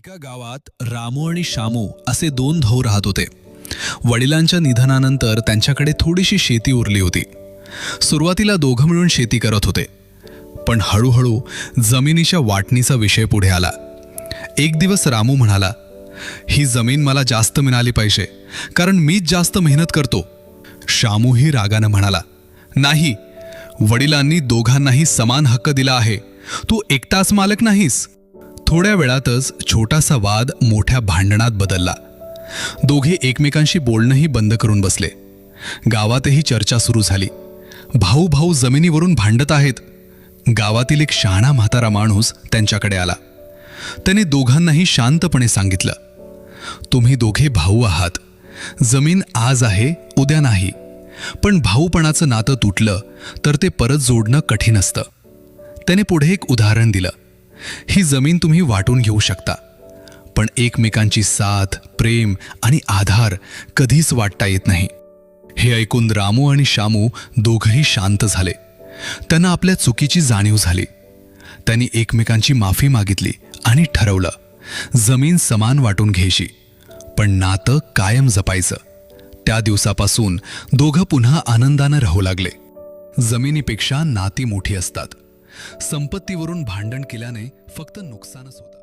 एका गावात रामू आणि शामू असे दोन भाऊ राहत होते. वडिलांच्या निधनानंतर त्यांच्याकडे थोडीशी शेती उरली होती. सुरुवातीला दोघं मिळून शेती करत होते, पण हळूहळू जमिनीच्या वाटणीचा विषय पुढे आला. एक दिवस रामू म्हणाला, ही जमीन मला जास्त मिळाली पाहिजे, कारण मीच जास्त मेहनत करतो. शामूही रागानं म्हणाला, नाही, वडिलांनी दोघांनाही समान हक्क दिला आहे, तू एकटाच मालक नाहीस. थोड्या वेळातच छोटासा वाद मोठ्या भांडणात बदलला. दोघे एकमेकांशी बोलणंही बंद करून बसले. गावातही चर्चा सुरू झाली. भाऊ भाऊ जमिनीवरून भांडत आहेत. गावातील एक शहाणा म्हातारा माणूस त्यांच्याकडे आला. त्याने दोघांनाही शांतपणे सांगितलं, तुम्ही दोघे भाऊ आहात. जमीन आज आहे, उद्या नाही. पण भाऊपणाचं नातं तुटलं तर ते परत जोडणं कठीण असतं. त्याने पुढे एक उदाहरण दिलं, ही जमीन तुम्ही वाटून घेऊ शकता, पण एकमेकांची साथ, प्रेम आणि आधार कधीच वाटता येत नाही. हे ऐकून रामू आणि शामू दोघंही शांत झाले. त्यांना आपल्या चुकीची जाणीव झाली. त्यांनी एकमेकांची माफी मागितली आणि ठरवलं, जमीन समान वाटून घ्यायची, पण नातं कायम जपायचं. त्या दिवसापासून दोघं पुन्हा आनंदानं राहू लागले. जमिनीपेक्षा नाती मोठी असतात. संपत्तीवरून भांडण केल्याने फक्त नुकसानच होतं.